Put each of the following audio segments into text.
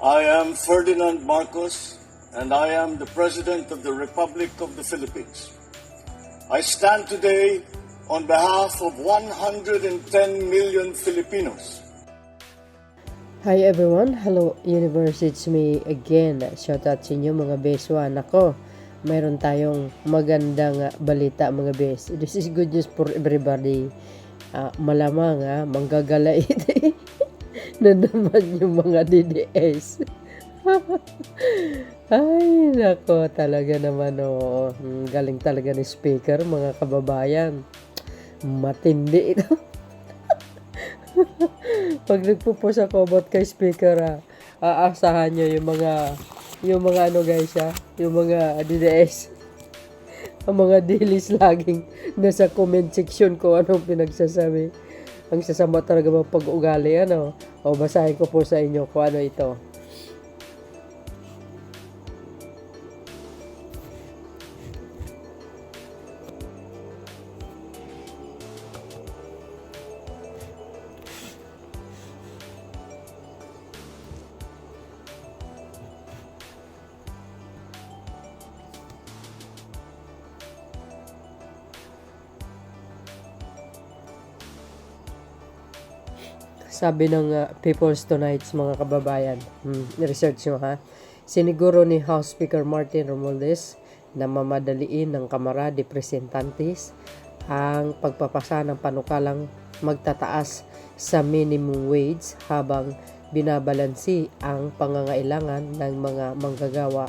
I am Ferdinand Marcos, and I am the President of the Republic of the Philippines. I stand today on behalf of 110 million Filipinos. Hi everyone, hello universe, it's me again. Shout out sa inyo mga beswan. Ako, mayroon tayong magandang balita mga bes. This is good news for everybody. Malamang manggagalait na naman yung mga DDS. Ay, nako, talaga naman galing talaga ni speaker mga kababayan. Matindi ito. Pag nagpo-post ako about kay speaker, aasahan nyo yung mga ano guys yung mga DDS. Ang mga dilis laging nasa comment section ko anong pinagsasabi. Ang sasama talaga mga pag-ugali o basahin ko po sa inyo kung ano ito. Sabi ng People's Tonight mga kababayan, research nyo siniguro ni House Speaker Martin Romualdez na mamadaliin ng Kamara de Representantes ang pagpapasa ng panukalang magtataas sa minimum wage habang binabalansi ang pangangailangan ng mga manggagawa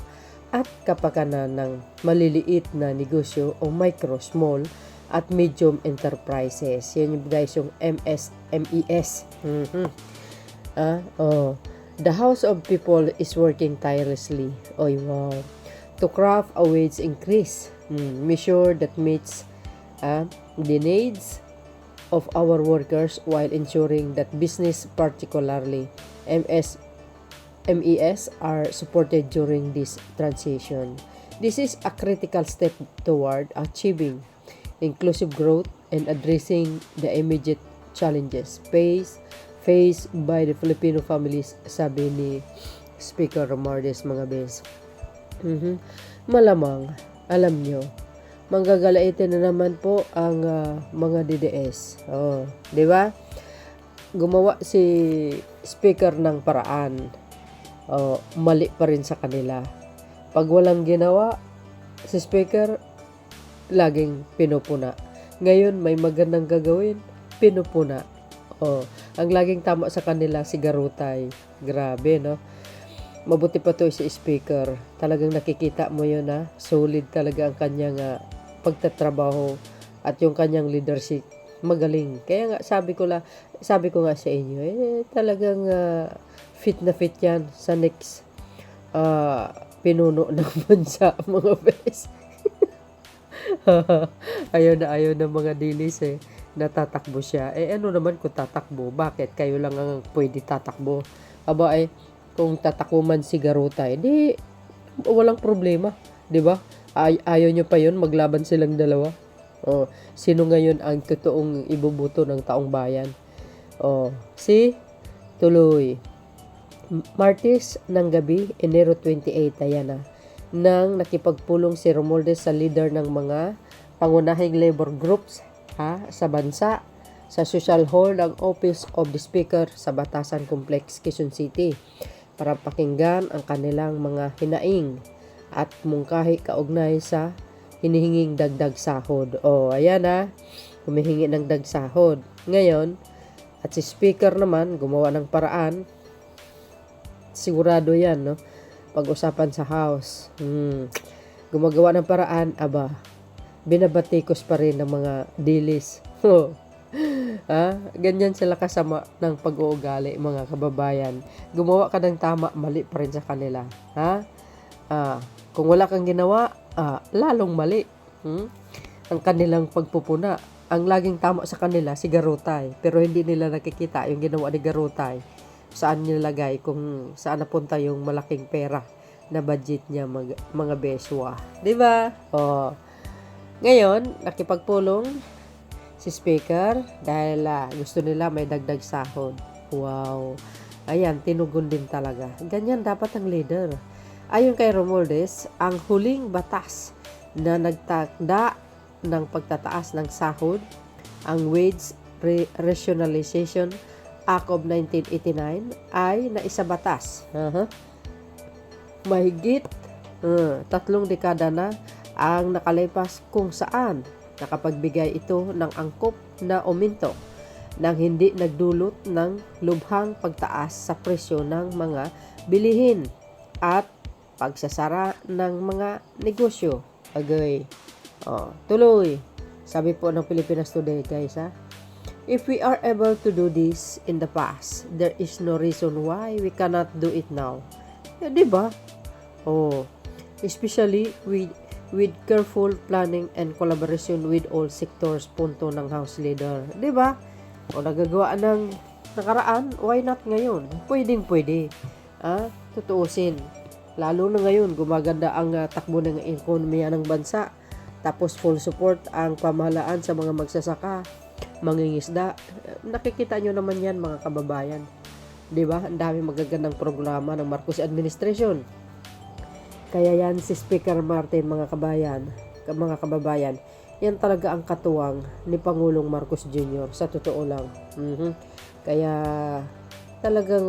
at kapakanan ng maliliit na negosyo o micro, small at medium enterprises. Yan yung guys, yung MES. The House of People is working tirelessly. Oy, wow. To craft a wage increase. Measure that meets the needs of our workers while ensuring that business, particularly MES, are supported during this transition. This is a critical step toward achieving inclusive growth and addressing the immediate challenges faced by the Filipino families, sabi ni Speaker Romualdez mga bes. Malamang, alam nyo, manggagalaitin na naman po ang mga DDS. Di ba? Gumawa si Speaker ng paraan. Mali pa rin sa kanila. Pag walang ginawa, si Speaker laging pinupuna. Ngayon, may magandang gagawin, pinupuna. Ang laging tama sa kanila, si Garutay. Grabe, no? Mabuti pa to si speaker. Talagang nakikita mo yun, solid talaga ang kanyang pagtatrabaho at yung kanyang leadership. Magaling. Kaya nga, sabi ko nga sa inyo, talagang fit na fit yan sa next pinuno ng bansa, mga bes. ayaw na mga dilis natatakbo siya. Ano naman kung tatakbo? Bakit? Kayo lang ang pwede tatakbo. Kung tatakbo man si Garutay, di walang problema. Di ba? Ayaw nyo pa yun, maglaban silang dalawa. Sino ngayon ang totoong ibubuto ng taong bayan? Tuloy. Martes ng gabi, Enero 28, ayan nang nakipagpulong si Romualdez sa leader ng mga pangunahing labor groups sa bansa sa Social Hall ng Office of the Speaker sa Batasan Complex, Quezon City para pakinggan ang kanilang mga hinaing at mungkahi kaugnay sa hinihinging dagdag sahod. Ayan humihingi ng dagdag sahod. Ngayon, at si Speaker naman gumawa ng paraan. Sigurado yan, no? Pag-usapan sa House. Gumagawa ng paraan, binabatikos pa rin ng mga dilis. Ganyan sila kasama ng pag-uugali, mga kababayan. Gumawa ka ng tama, mali pa rin sa kanila. Kung wala kang ginawa, lalong mali. Ang kanilang pagpupuna. Ang laging tama sa kanila, si Garutay. Pero hindi nila nakikita yung ginawa ni Garutay. Saan nilagay, kung saan napunta yung malaking pera na budget niya, mga beswa. Diba? Ngayon, nakipagpulong si Speaker dahil gusto nila may dagdag sahod. Wow. Ayan, tinugon din talaga. Ganyan dapat ang leader. Ayon kay Romualdez, ang huling batas na nagtakda ng pagtataas ng sahod, ang Wage Rationalization Act of 1989 ay naisabatas. Mahigit 3 dekada na ang nakalipas kung saan nakapagbigay ito ng angkop na uminto nang hindi nagdulot ng lubhang pagtaas sa presyo ng mga bilihin at pagsasara ng mga negosyo. Agay. Tuloy. Sabi po ng Pilipinas Today, guys, ha? If we are able to do this in the past, there is no reason why we cannot do it now. Diba? Especially with careful planning and collaboration with all sectors, punto ng House Leader. Diba? Nagagawa ng nakaraan, why not ngayon? Pwedeng-pwede. Tutuusin. Lalo na ngayon, gumaganda ang takbo ng ekonomiya ng bansa. Tapos full support ang pamahalaan sa mga magsasaka, mangingisda. Nakikita nyo naman yan, mga kababayan. Diba? Ang dami magagandang programa ng Marcos Administration. Kaya yan si Speaker Martin, mga kababayan, yan talaga ang katuwang ni Pangulong Marcos Jr. sa totoo lang. Kaya talagang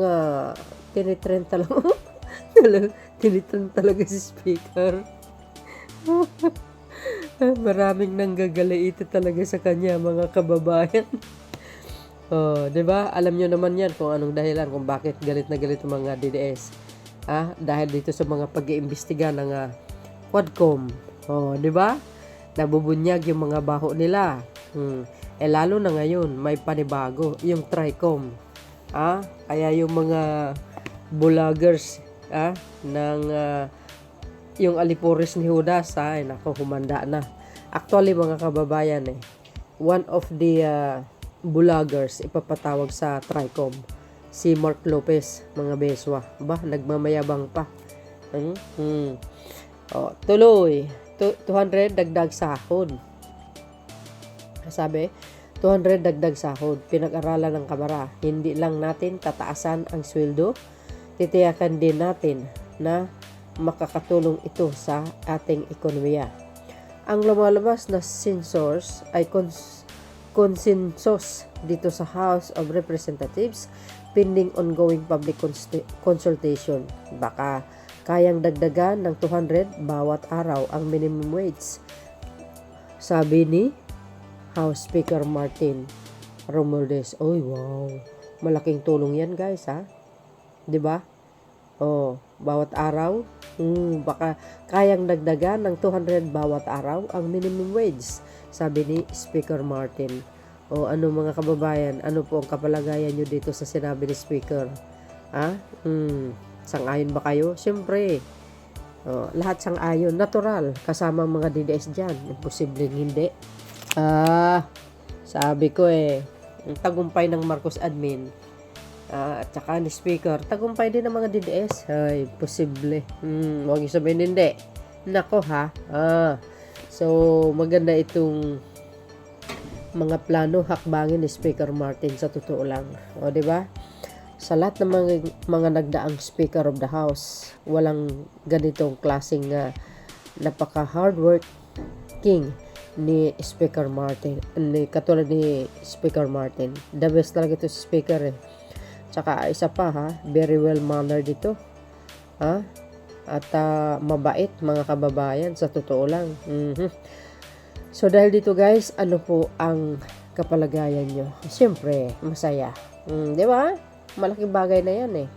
tinitrend talaga tinitrend talaga si Speaker. Maraming nanggagalaiti talaga sa kanya, mga kababayan. 'Di ba? Alam niyo naman 'yan kung anong dahilan kung bakit galit na galit ang mga DDS. Dahil dito sa mga pag-iimbestiga ng Quadcom. 'Di ba? Nabubunyag yung mga baho nila. Lalo na ngayon, may panibago, yung Tricom. Kaya yung mga vloggers ng yung Alipores ni Judas, nako, humanda na. Actually, mga kababayan, one of the vloggers ipapatawag sa Tricom, si Mark Lopez, mga beswa. Nagmamayabang pa. Tuloy. 200 dagdag sahod. Sabi, 200 dagdag sahod. Pinag-aralan ng Kamara. Hindi lang natin tataasan ang sweldo, titiyakan din natin na makakatulong ito sa ating ekonomiya. Ang lumalabas na census ay consensus dito sa House of Representatives pending ongoing public consultation. Baka kayang dagdagan ng 200 bawat araw ang minimum wage. Sabi ni House Speaker Martin Romualdez. Wow. Malaking tulong yan, guys, 'Di ba? Bawat araw, baka kayang dagdagan ng 200 bawat araw ang minimum wage, sabi ni Speaker Martin. Ano, mga kababayan, ano po ang kapalagayan nyo dito sa sinabi ni Speaker? Sang-ayon ba kayo? Siyempre, lahat sang-ayon, natural, kasama mga DDS dyan, imposibleng hindi. Sabi ko ang tagumpay ng Marcos Admin, at saka ni Speaker, tagumpay din ng mga DDS. Ay, posible. Huwag yung sabihin hindi. Nako, so, maganda itong mga plano, hakbangin ni Speaker Martin sa totoo lang. Di ba? Sa lahat ng mga nagdaang Speaker of the House, walang ganitong klaseng napaka-hardworking ni Speaker Martin. Katulad ni Speaker Martin. The best talaga ito si Speaker Tsaka isa pa very well mannered dito. At mabait, mga kababayan, sa totoo lang. So dahil dito, guys, ano po ang kapalagayan nyo? Siyempre, masaya. Di ba? Malaking bagay na yan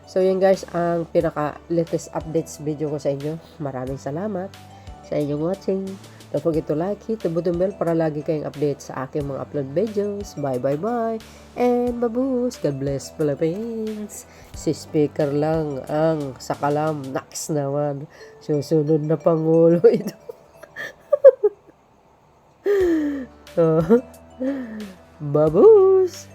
So yun, guys, ang pinaka-latest updates video ko sa inyo. Maraming salamat sa inyong watching. Don't forget to like, hit the button bell para lagi kayong update sa aking mga upload videos. Bye. And babush. God bless Philippines. Si Speaker lang ang sakalam. Next naman. Susunod na Pangulo ito. Babush.